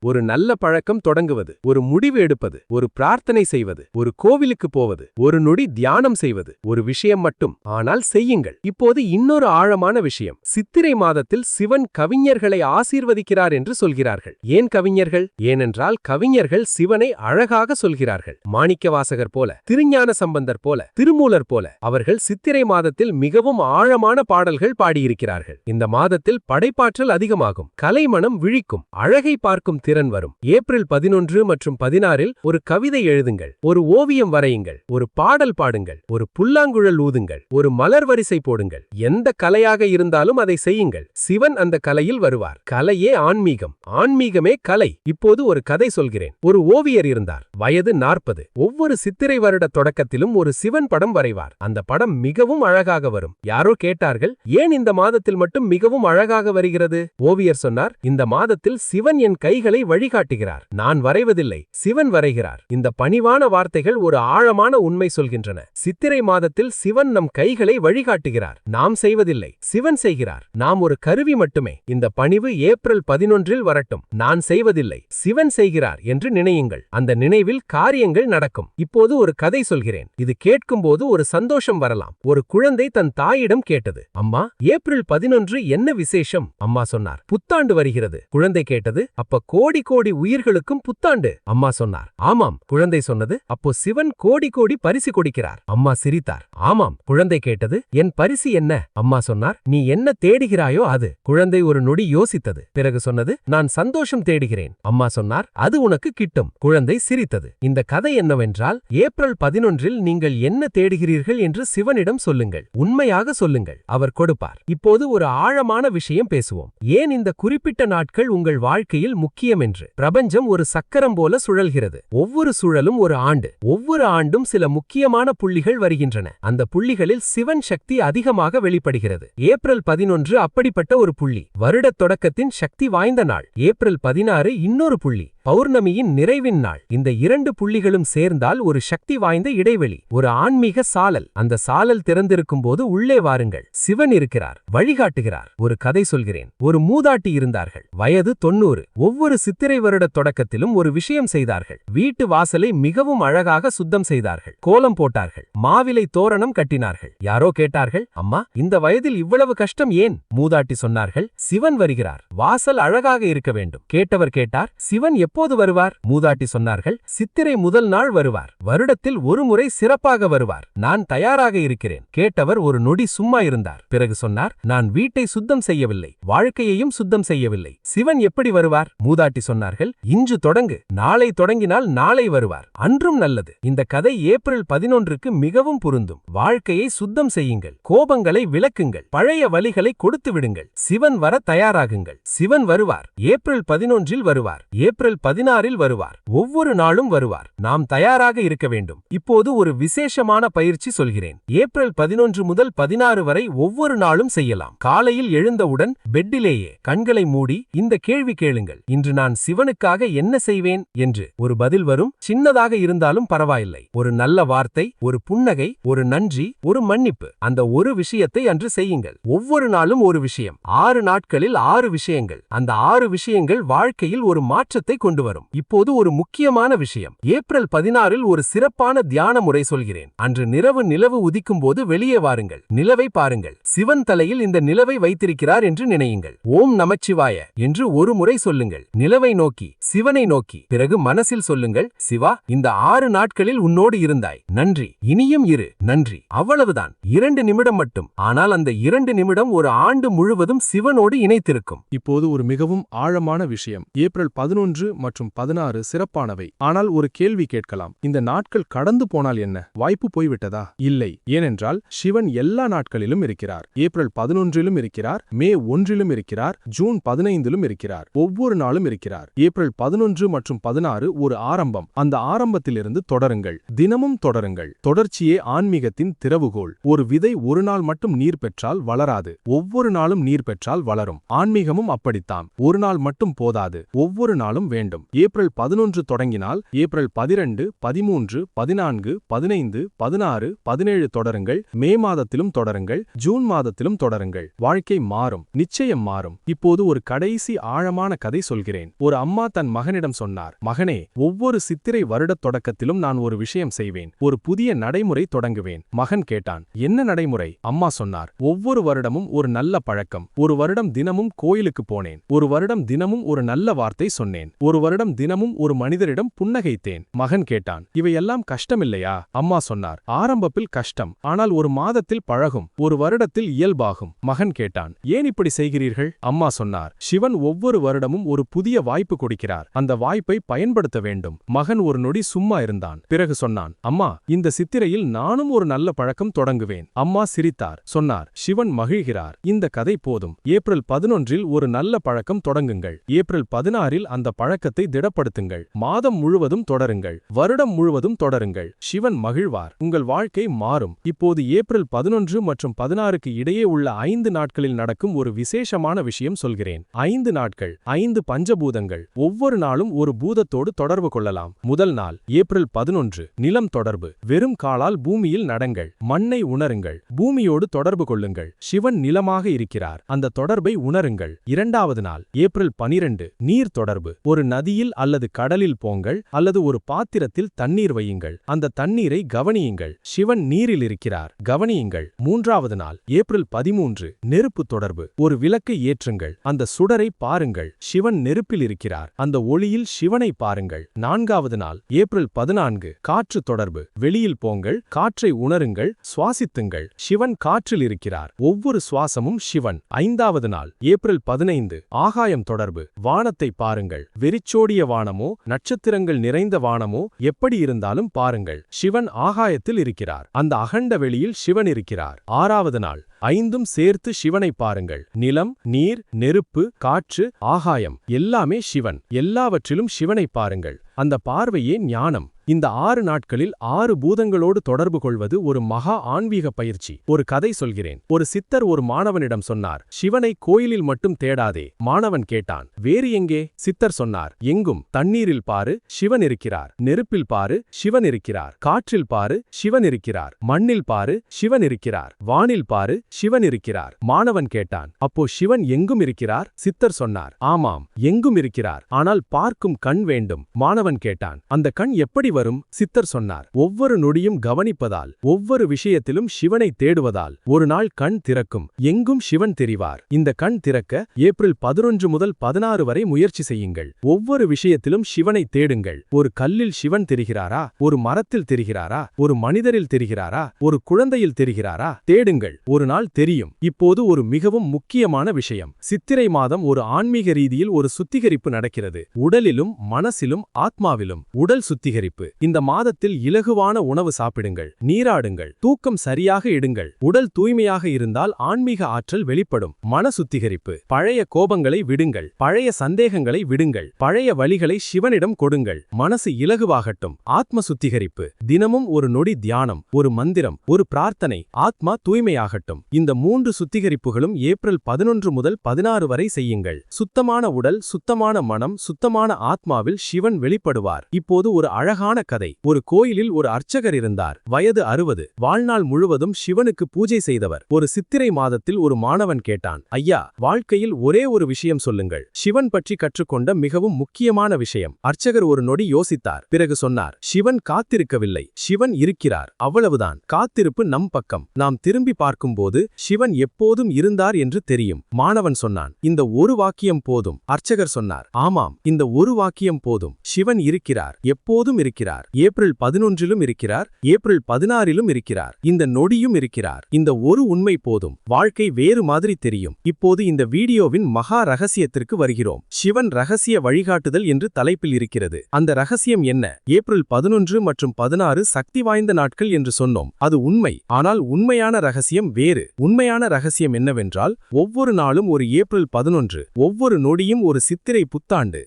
ஒரு நல்ல பழக்கம் தொடங்குவது, ஒரு முடிவு எடுப்பது, ஒரு பிரார்த்தனை செய்வது, ஒரு கோவிலுக்கு போவது, ஒரு நொடி தியானம் செய்வது, ஒரு விஷயம் மட்டும், ஆனால் செய்யுங்கள். இப்போது இன்னொரு ஆழமான விஷயம். சித்திரை மாதத்தில் சிவன் கவிஞர்களை ஆசீர்வதிக்கிறார் என்று சொல்கிறார்கள். ஏன் கவிஞர்கள்? ஏனென்றால் கவிஞர்கள் சிவனை அழகாக சொல்கிறார்கள். மாணிக்கவாசகர் போல, திருஞான சம்பந்தர் போல, திருமூலர் போல அவர்கள் சித்திரை மாதத்தில் மிகவும் ஆழமான பாடல்கள் பாடியிருக்கிறார்கள். இந்த மாதத்தில் படைப்பாற்றல் அதிகமாகும், கலைமனம் விழிக்கும், அழகை பார்க்கும் திறன் வரும். ஏப்ரல் 11 மற்றும் 16 ஒரு கவிதை எழுதுங்கள், ஒரு ஓவியம் வரையுங்கள், ஒரு பாடல் பாடுங்கள், ஒரு புல்லாங்குழல் ஊதுங்கள், ஒரு மலர் வரிசை போடுங்கள். எந்த கலையாக இருந்தாலும் அதை செய்யுங்கள். சிவன் அந்த கலையில் வருவார். கலையே ஆன்மீகம், ஆன்மீகமே கலை. இப்போது ஒரு கதை சொல்கிறேன். ஒரு ஓவியர் இருந்தார், வயது 40. ஒவ்வொரு சித்திரை வருட தொடக்கத்திலும் ஒரு சிவன் படம் வரைவார். அந்த படம் மிகவும் அழகாக வரும். யாரோ கேட்டார்கள், ஏன் இந்த மாதத்தில் மட்டும் மிகவும் அழகாக வருகிறது? ஓவியர் சொன்னார், இந்த மாதத்தில் சிவன் என் கைகளை வழிகாட்டுகிறார். நான் வரைவதில்லை, சிவன் வரைகிறார். இந்த பணிவான வார்த்தைகள் ஒரு ஆழமான உண்மை சொல்கின்றன. சித்திரை மாதத்தில் சிவன் நம் கைகளை வழிகாட்டுகிறார். நாம் செய்வதில்லை, சிவன் செய்கிறார். நாம் ஒரு கருவி மட்டுமே. இந்த பணிவு ஏப்ரல் 11 வரட்டும். நான் செய்வதில்லை, சிவன் செய்கிறார் என்று நினையுங்கள். அந்த நினைவில் காரியங்கள் நடக்கும். இப்போது ஒரு கதை சொல்கிறேன். இது கேட்கும்போது ஒரு சந்தோஷம் வரலாம். ஒரு குழந்தை தன் தாயிடம் கேட்டது, அம்மா, ஏப்ரல் 11 என்ன விசேஷம்? அம்மா சொன்னார், புத்தாண்டு வருகிறது. குழந்தை கேட்டது, கேட்டது, அப்ப கோடி கோடி உயிர்களுக்கும் புத்தாண்டு. அம்மா சொன்னார். ஆமாம். குழந்தை சொன்னது, அப்போ சிவன் கோடி கோடி பரிசு கொடுக்கிறார். அம்மா சிரித்தார். ஆமாம். குழந்தை கேட்டது, என் பரிசு என்ன? அம்மா சொன்னார், நீ என்ன தேடுகிறாயோ அது. குழந்தை ஒரு நொடி யோசித்தது. பிறகு சொன்னது, நான் சந்தோஷம் தேடுகிறேன். அம்மா சொன்னார், அது உனக்கு கிட்டும். குழந்தை சிரித்தது. இந்த கதை என்னவென்றால், ஏப்ரல் 11 நீங்கள் என்ன தேடுகிறீர்கள் என்று சிவனிடம் சொல்லுங்கள். உண்மையாக சொல்லுங்கள். அவர் கொடுப்பார். இப்போது ஒரு ஆழமான விஷயம் பேசுவோம். ஏன் இந்த குறிப்பிட்ட நாட்கள் உங்கள் வாழ்க்கையில் முக்கியம் என்று. பிரபஞ்சம் ஒரு சக்கரம் போல சுழல்கிறது. ஒவ்வொரு சுழலும் ஒரு ஆண்டு. ஒவ்வொரு ஆண்டும் சில முக்கியமான புள்ளிகள் வருகின்றன. அந்த புள்ளிகளில் சிவன் சக்தி அதிகமாக வெளிப்படுகிறது. ஏப்ரல் 11 அப்படிப்பட்ட ஒரு புள்ளி. வருடத் தொடக்கத்தின் சக்தி வாய்ந்த நாள். ஏப்ரல் 16 இன்னொரு புள்ளி. பௌர்ணமியின் நிறைவின் நாள். இந்த இரண்டு புள்ளிகளும் சேர்ந்தால் ஒரு சக்தி வாய்ந்த இடைவெளி, ஒரு ஆன்மீக சாளல். அந்த சாளல் திறந்திருக்கும் போது உள்ளே வாருங்கள். சிவன் இருக்கிறார், வழிகாட்டுகிறார். ஒரு கதை சொல்கிறேன். ஒரு மூதாட்டி இருந்தார்கள். வயது 90. ஒவ்வொரு சித்திரை வருட தொடக்கத்திலும் ஒரு விஷயம் செய்தார்கள். வீட்டு வாசலை மிகவும் அழகாக சுத்தம் செய்தார்கள். கோலம் போட்டார்கள். மாவிலை தோரணம் கட்டினார்கள். யாரோ கேட்டார்கள், அம்மா, இந்த வயதில் இவ்வளவு கஷ்டம் ஏன்? மூதாட்டி சொன்னார்கள், சிவன் வருகிறார், வாசல் அழகாக இருக்க வேண்டும். கேட்டவர் கேட்டார், சிவன் எப்போது வருவார்? மூதாட்டி சொன்னார்கள், சித்திரை முதல் நாள் வருவார். வருடத்தில் ஒரு முறை சிறப்பாக வருவார். நான் தயாராக இருக்கிறேன். கேட்டவர் ஒரு நொடி சும்மா இருந்தார். பிறகு சொன்னார், நான் வீட்டை சுத்தம் செய்யவில்லை, வாழ்க்கையையும் சுத்தம் செய்யவில்லை. சிவன் எப்படி வருவார்? மூதாட்டி சொன்னார்கள், இன்று தொடங்கு, நாளை தொடங்கினால் நாளை வருவார். அன்றும் நல்லது. இந்த கதை ஏப்ரல் 11க்கு மிகவும் பொருந்தும். வாழ்க்கையை சுத்தம் செய்யுங்கள். கோபங்களை விலக்குங்கள். பழைய வலிகளை கொடுத்து விடுங்கள். சிவன் வர தயாராகுங்கள். சிவன் வருவார். ஏப்ரல் 11 வருவார். ஏப்ரல் 16 வருவார். ஒவ்வொரு நாளும் வருவார். நாம் தயாராக இருக்க வேண்டும். இப்போது ஒரு விசேஷமான பயிற்சி சொல்கிறேன். ஏப்ரல் 11 முதல் 16 வரை ஒவ்வொரு நாளும் செய்யலாம். காலையில் எழுந்தவுடன் பெட்டிலேயே கண்களை மூடி இந்த கேள்வி கேளுங்கள். இன்று நான் சிவனுக்காக என்ன செய்வேன் என்று. ஒரு பதில் வரும். சின்னதாக இருந்தாலும் பரவாயில்லை. ஒரு நல்ல வார்த்தை, ஒரு புன்னகை, ஒரு நன்றி, ஒரு மன்னிப்பு. அந்த ஒரு விஷயத்தை அன்று செய்யுங்கள். ஒவ்வொரு நாளும் ஒரு விஷயம். 6 நாட்களில் 6 விஷயங்கள். அந்த 6 விஷயங்கள் வாழ்க்கையில் ஒரு மாற்றத்தை கொண்டு வரும். இப்போது ஒரு முக்கியமான விஷயம். ஏப்ரல் 16 ஒரு சிறப்பான தியான முறை சொல்கிறேன். அன்று நிலவு உதிக்கும் போது வெளியே வாருங்கள். நிலவை பாருங்கள். சிவன் தலையில் இந்த நிலவை வைத்திருக்கிறார் என்று நினையுங்கள். ஓம் நமச்சிவாய என்று ஒரு முறை சொல்லுங்கள். நிலவை நோக்கி, சிவனை நோக்கி. பிறகு மனசில் சொல்லுங்கள், சிவா, இந்த 6 நாட்களில் உன்னோடு இருந்தாய். நன்றி. இனியும் இரு. நன்றி. அவ்வளவுதான். 2 நிமிடம் மட்டும். ஆனால் அந்த 2 நிமிடம் ஒரு ஆண்டு முழுவதும் சிவனோடு இணைத்திருக்கும். இப்போது ஒரு மிகவும் ஆழமான விஷயம். ஏப்ரல் 11 மற்றும் 16 சிறப்பானவை. ஆனால் ஒரு கேள்வி கேட்கலாம். இந்த நாட்கள் கடந்து போனால் என்ன? வாய்ப்பு போய்விட்டதா? இல்லை. ஏனென்றால் சிவன் எல்லா நாட்களிலும் இருக்கிறார். ஏப்ரல் 11 இருக்கிறார், மே 1 இருக்கிறார், ஜூன் 15 இருக்கிறார். ஒவ்வொரு நாளும் இருக்கிறார். ஏப்ரல் 11 மற்றும் 16 ஒரு ஆரம்பம். அந்த ஆரம்பத்திலிருந்து தொடருங்கள். தினமும் தொடருங்கள். தொடர்ச்சியே ஆன்மீகத்தின் திறவுகோல். ஒரு விதை ஒரு நாள் மட்டும் நீர் பெற்றால் வளராது. ஒவ்வொரு நாளும் நீர் பெற்றால் வளரும். ஆன்மீகமும் அப்படித்தான். ஒரு நாள் மட்டும் போதாது. ஒவ்வொரு நாளும் வேண்டும். ஏப்ரல் 11 தொடங்கினால் ஏப்ரல் 12, 13, 14, 15, 16, 17 தொடருங்கள். மே மாதத்திலும் தொடருங்கள். ஜூன் மாதத்திலும் தொடருங்கள். வாழ்க்கை மாறும். நிச்சயம் மாறும். இப்போது ஒரு கடைசி ஆழமான கதை சொல்கிறேன். ஒரு அம்மா தன் மகனிடம் சொன்னார், மகனே, ஒவ்வொரு சித்திரை வருடத் தொடக்கத்திலும் நான் ஒரு விஷயம் செய்வேன். ஒரு புதிய நடைமுறை தொடங்குவேன். மகன் கேட்டான், என்ன நடைமுறை? அம்மா சொன்னார், ஒவ்வொரு வருடமும் ஒரு நல்ல பழக்கம். ஒரு வருடம் தினமும் கோயிலுக்கு போனேன். ஒரு வருடம் தினமும் ஒரு நல்ல வார்த்தை சொன்னேன். ஒரு வருடம் தினமும் ஒரு மனிதரிடம் புன்னகைத்தேன். மகன் கேட்டான், இவையெல்லாம் கஷ்டமில்லையா? அம்மா சொன்னார், ஆரம்பத்தில் கஷ்டம், ஆனால் ஒரு மாதத்தில் பழகும். ஒரு வருடத்தில் இயல்பாகும். மகன் கேட்டான், ஏன் இப்படி செய்கிறீர்கள்? அம்மா சொன்னார், சிவன் ஒவ்வொரு வருடமும் ஒரு புதிய வாய்ப்பு கொடுக்கிறார். அந்த வாய்ப்பை பயன்படுத்த வேண்டும். மகன் ஒரு நொடி சும்மா இருந்தான். பிறகு சொன்னான், அம்மா, இந்த சித்திரையில் நானும் ஒரு நல்ல பழக்கம் தொடங்குவேன். அம்மா சிரித்தார். சொன்னார், சிவன் மகிழ்கிறார். இந்த கதை போதும். ஏப்ரல் 11 ஒரு நல்ல பழக்கம் தொடங்குங்கள். ஏப்ரல் 16 அந்த பழக்கத்தை திடப்படுத்துங்கள். மாதம் முழுவதும் தொடருங்கள். வருடம் முழுவதும் தொடருங்கள். சிவன் மகிழ்வார். உங்கள் வாழ்க்கை மாறும். இப்போது ஏப்ரல் 11 மற்றும் 16க்கு இடையே உள்ள 5 நாட்களில் நடக்கும் ஒரு விசேஷமான விஷயம் சொல்கிறேன். 5 நாட்கள், 5 பஞ்சபூதங்கள். ஒவ்வொரு நாளும் ஒரு பூதத்தோடு தொடர்பு கொள்ளலாம். முதல் நாள் ஏப்ரல் 11 நிலம் தொடர்பு. வெறும் காலால் பூமியில் நடங்கள். மண்ணை உணருங்கள். பூமியோடு தொடர்பு கொள்ளுங்கள். சிவன் நிலமாக இருக்கிறார். அந்த தொடர்பை உணருங்கள். இரண்டாவது நாள் ஏப்ரல் 12 நீர் தொடர்பு. ஒரு நதியில் அல்லது கடலில் போங்கள் அல்லது ஒரு பாத்திரத்தில் தண்ணீர் வையுங்கள். அந்த தண்ணீரை கவனியுங்கள். சிவன் நீரில் இருக்கிறார். கவனியுங்கள். 3வது நாள் ஏப்ரல் 13 நெருப்பு தொடர்பு. ஒரு விளக்கை ஏற்றுங்கள். அந்த சுடரை பாருங்கள். சிவன் நெருப்பில் இருக்கிறார். அந்த ஒளியில் சிவனை பாருங்கள். 4வது நாள் ஏப்ரல் 14 காற்று தொடர்பு. வெளியில் போங்கள். காற்றை உணருங்கள். சுவாசித்துங்கள். சிவன் காற்றில் இருக்கிறார். ஒவ்வொரு சுவாசமும் சிவன். 5வது நாள் ஏப்ரல் 15 ஆகாயம் தொடர்பு. வானத்தை பாருங்கள். வெறிச்சோடிய வானமோ நட்சத்திரங்கள் நிறைந்த வானமோ எப்படி இருந்தாலும் பாருங்கள். சிவன் ஆகாயத்தில் இருக்கிறார். அந்த அகண்ட வெளியில் சிவன் இருக்கிறார். 6வது நாள் 5ம் சேர்த்து சிவனை பாருங்கள். நிலம், நீர், நெருப்பு, காற்று, ஆகாயம் எல்லாமே சிவன். எல்லாவற்றிலும் சிவனை பாருங்கள். அந்த பார்வையே ஞானம். இந்த 6 நாட்களில் 6 பூதங்களோடு தொடர்பு கொள்வது ஒரு மகா ஆன்மீக பயிற்சி. ஒரு கதை சொல்கிறேன். ஒரு சித்தர் ஒரு மாணவனிடம் சொன்னார், சிவனை கோயிலில் மட்டும் தேடாதே. மாணவன் கேட்டான், வேறு எங்கே? சித்தர் சொன்னார், எங்கும். தண்ணீரில் பாரு, சிவன் இருக்கிறார். நெருப்பில் பாரு, சிவன் இருக்கிறார். காற்றில் பாரு, சிவன் இருக்கிறார். மண்ணில் பாரு, சிவன் இருக்கிறார். வானில் பாரு, சிவன் இருக்கிறார். மாணவன் கேட்டான், அப்போ சிவன் எங்கும் இருக்கிறார்? சித்தர் சொன்னார், ஆமாம், எங்கும் இருக்கிறார். ஆனால் பார்க்கும் கண் வேண்டும். மாணவன் கேட்டான், அந்த கண் எப்படி வரும்? சித்தர் சொன்னார், ஒவ்வொரு நொடியும் கவனிப்பதால், ஒவ்வொரு விஷயத்திலும் சிவனை தேடுவதால் ஒரு நாள் கண் திறக்கும். எங்கும் சிவன் தெரிவார். இந்த கண் திறக்க ஏப்ரல் 11 முதல் 16 வரை முயற்சி செய்யுங்கள். ஒவ்வொரு விஷயத்திலும் சிவனை தேடுங்கள். ஒரு கல்லில் சிவன் தெரிகிறாரா? ஒரு மரத்தில் தெரிகிறாரா? ஒரு மனிதரில் தெரிகிறாரா? ஒரு குழந்தையில் தெரிகிறாரா? தேடுங்கள். ஒரு நாள் தெரியும். இப்போது ஒரு மிகவும் முக்கியமான விஷயம். சித்திரை மாதம் ஒரு ஆன்மீக ரீதியில் ஒரு சுத்திகரிப்பு நடக்கிறது. உடலிலும் மனசிலும் ஆத்மாவிலும். உடல் சுத்திகரிப்பு. இந்த மாதத்தில் இலகுவான உணவு சாப்பிடுங்கள். நீராடுங்கள். தூக்கம் சரியாக எடுங்கள். உடல் தூய்மையாக இருந்தால் ஆன்மீக ஆற்றல் வெளிப்படும். மன சுத்திகரிப்பு. பழைய கோபங்களை விடுங்கள். பழைய சந்தேகங்களை விடுங்கள். பழைய வழிகளை சிவனிடம் கொடுங்கள். மனசு இலகுவாகட்டும். ஆத்ம சுத்திகரிப்பு. தினமும் ஒரு நொடி தியானம், ஒரு மந்திரம், ஒரு பிரார்த்தனை. ஆத்மா தூய்மையாகட்டும். இந்த 3 சுத்திகரிப்புகளும் ஏப்ரல் 11 முதல் 16 வரை செய்யுங்கள். சுத்தமான உடல், சுத்தமான மனம், சுத்தமான ஆத்மாவில் சிவன் வெளிப்படுவார். இப்போது ஒரு அழகான கதை. ஒரு கோயிலில் ஒரு அர்ச்சகர் இருந்தார். வயது 60. வாழ்நாள் முழுவதும் சிவனுக்கு பூஜை செய்தவர். ஒரு சித்திரை மாதத்தில் ஒரு மாணவன் கேட்டான், ஐயா, வாழ்க்கையில் ஒரே ஒரு விஷயம் சொல்லுங்கள். சிவன் பற்றி கற்றுக்கொண்ட மிகவும் முக்கியமான விஷயம். அர்ச்சகர் ஒரு நொடி யோசித்தார். பிறகு சொன்னார், சிவன் காத்திருக்கவில்லை, சிவன் இருக்கிறார். அவ்வளவுதான். காத்திருப்பு நம் பக்கம். நாம் திரும்பி பார்க்கும்போது சிவன் எப்போதும் இருந்தார் என்று தெரியும். மாணவன் சொன்னான், இந்த ஒரு வாக்கியம் போதும். அர்ச்சகர் சொன்னார், ஆமாம், இந்த ஒரு வாக்கியம் போதும். சிவன் இருக்கிறார், எப்போதும் இருக்கிறார். ஏப்ரல் 11லும் இருக்கிறார். ஏப்ரல் 16லும் இருக்கிறார். இந்த நொடியும் இருக்கிறார். இந்த ஒரு உண்மை போதும். வாழ்க்கை வேறு மாதிரி தெரியும். இப்போது இந்த வீடியோவின் மகா ரகசியத்திற்கு வருகிறோம். சிவன் ரகசிய வழிகாட்டுதல் என்று தலைப்பில் இருக்கிறது. அந்த ரகசியம் என்ன? ஏப்ரல் 11 மற்றும் 16 சக்தி வாய்ந்த நாட்கள் என்று சொன்னோம். அது உண்மை. ஆனால் உண்மையான ரகசியம் வேறு. உண்மையான ரகசியம் என்னவென்றால், ஒவ்வொரு நாளும் ஒரு ஏப்ரல் 11, ஒவ்வொரு நொடியும் ஒரு சித்திரை புத்தாண்டு.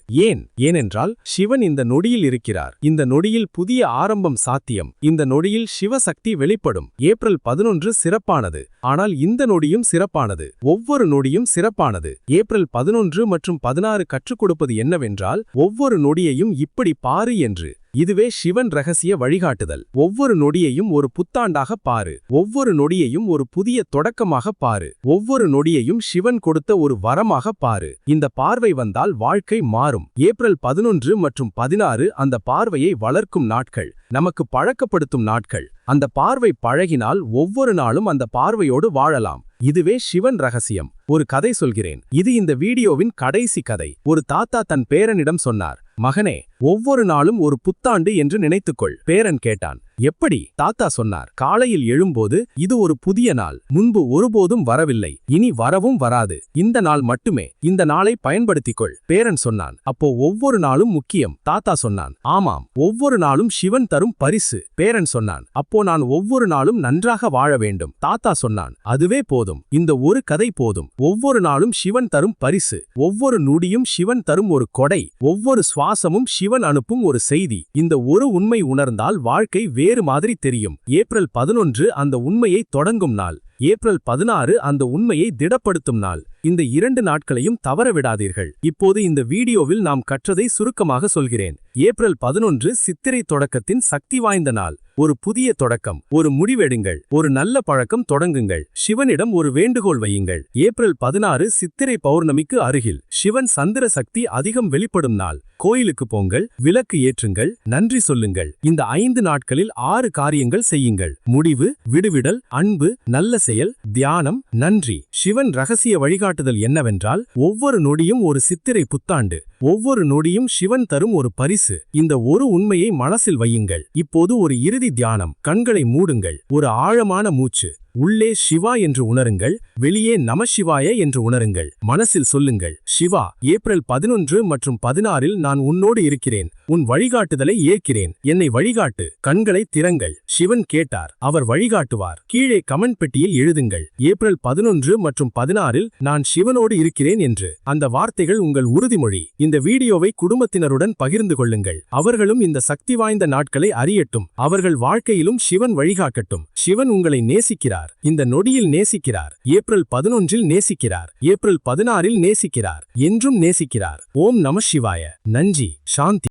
ஏனென்றால் சிவன் இந்த நொடியில் இருக்கிறார். இந்த நொடியில் புதிய ஆரம்பம் சாத்தியம். இந்த நொடியில் சிவசக்தி வெளிப்படும். ஏப்ரல் 11 சிறப்பானது. ஆனால் இந்த நொடியும் சிறப்பானது. ஒவ்வொரு நொடியும் சிறப்பானது. ஏப்ரல் 11 மற்றும் 16 கற்றுக் கொடுப்பது என்னவென்றால், ஒவ்வொரு நொடியையும் இப்படி பாரு என்று. இதுவே சிவன் ரகசிய வழிகாட்டுதல். ஒவ்வொரு நொடியையும் ஒரு புத்தாண்டாக பாரு. ஒவ்வொரு நொடியையும் ஒரு புதிய தொடக்கமாக பாரு. ஒவ்வொரு நொடியையும் சிவன் கொடுத்த ஒரு வரமாக பாரு. இந்த பார்வை வந்தால் வாழ்க்கை மாறும். ஏப்ரல் 11 மற்றும் 16 அந்த பார்வையை வளர்க்கும் நாட்கள். நமக்கு பழக்கப்படுத்தும் நாட்கள். அந்த பார்வை பழகினால் ஒவ்வொரு நாளும் அந்த பார்வையோடு வாழலாம். இதுவே சிவன் ரகசியம். ஒரு கதை சொல்கிறேன். இது இந்த வீடியோவின் கடைசி கதை. ஒரு தாத்தா தன் பேரனிடம் சொன்னார், மகனே, ஒவ்வொரு நாளும் ஒரு புத்தாண்டு என்று நினைத்துக்கொள். பேரன் கேட்டான், எப்படி? தாத்தா சொன்னார், காலையில் எழும்போது இது ஒரு புதிய நாள். முன்பு ஒருபோதும் வரவில்லை, இனி வரவும் வராது. இந்த நாள் மட்டுமே. இந்த நாளை பயன்படுத்திக்கொள். பேரன் சொன்னான், அப்போ ஒவ்வொரு நாளும் முக்கியம். தாத்தா சொன்னான், ஆமாம், ஒவ்வொரு நாளும் சிவன் தரும் பரிசு. பேரன் சொன்னான், அப்போ நான் ஒவ்வொரு நாளும் நன்றாக வாழ வேண்டும். தாத்தா சொன்னான், அதுவே போதும். இந்த ஒரு கதை போதும். ஒவ்வொரு நாளும் சிவன் தரும் பரிசு. ஒவ்வொரு நொடியும் சிவன் தரும் ஒரு கொடை. ஒவ்வொரு சுவாசமும் சிவன் அனுப்பும் ஒரு செய்தி. இந்த ஒரு உண்மை உணர்ந்தால் வாழ்க்கை வேறு மாதிரி தெரியும். ஏப்ரல் 11 அந்த உண்மையை தொடங்கும் நாள். ஏப்ரல் 16 அந்த உண்மையை திடப்படுத்தும் நாள். இந்த 2 நாட்களையும் தவற விடாதீர்கள். இப்போது இந்த வீடியோவில் நாம் கற்றதை சுருக்கமாக சொல்கிறேன். ஏப்ரல் 11 சித்திரை தொடக்கத்தின் சக்தி வாய்ந்த நாள். ஒரு புதிய தொடக்கம், ஒரு முடிவெடுங்கள், ஒரு நல்ல பழக்கம் தொடங்குங்கள், சிவனிடம் ஒரு வேண்டுகோள் வையுங்கள். ஏப்ரல் 16 சித்திரை பௌர்ணமிக்கு அருகில், சிவன் சந்திர சக்தி அதிகம் வெளிப்படும் நாள். கோயிலுக்கு போங்கள், விளக்கு ஏற்றுங்கள், நன்றி சொல்லுங்கள். இந்த 5 நாட்களில் 6 காரியங்கள் செய்யுங்கள். முடிவு, விடுவிடல், அன்பு, நல்ல செயல், தியானம், நன்றி. சிவன் ரகசிய வழிகாட்டுதல் என்னவென்றால், ஒவ்வொரு நொடியும் ஒரு சித்திரை புத்தாண்டு. ஒவ்வொரு நொடியும் சிவன் தரும் ஒரு பரிசு. இந்த ஒரு உண்மையை மனசில் வையுங்கள். இப்போது ஒரு இறுதி தியானம். கண்களை மூடுங்கள். ஒரு ஆழமான மூச்சு. உள்ளே சிவா என்று உணருங்கள், வெளியே நமசிவாய என்று உணருங்கள். மனசில் சொல்லுங்கள், சிவா, ஏப்ரல் 11 மற்றும் 16 நான் உன்னோடு இருக்கிறேன். உன் வழிகாட்டுதலை ஏற்கிறேன். என்னை வழிகாட்டு. கண்களை திறங்கள். சிவன் கேட்டார், அவர் வழிகாட்டுவார். கீழே கமெண்ட் பெட்டியில் எழுதுங்கள், ஏப்ரல் 11 மற்றும் 16 நான் சிவனோடு இருக்கிறேன் என்று. அந்த வார்த்தைகள் உங்கள் உறுதிமொழி. இந்த வீடியோவை குடும்பத்தினருடன் பகிர்ந்து கொள்ளுங்கள். அவர்களும் இந்த சக்தி வாய்ந்த நாட்களை அறியட்டும். அவர்கள் வாழ்க்கையிலும் சிவன் வழிகாக்கட்டும். சிவன் உங்களை நேசிக்கிறார். இந்த நொடியில் நேசிக்கிறார். ஏப்ரல் 11 நேசிக்கிறார். ஏப்ரல் 16 நேசிக்கிறார். என்றும் நேசிக்கிறார். ஓம் நம சிவாய. நன்றி. சாந்தி.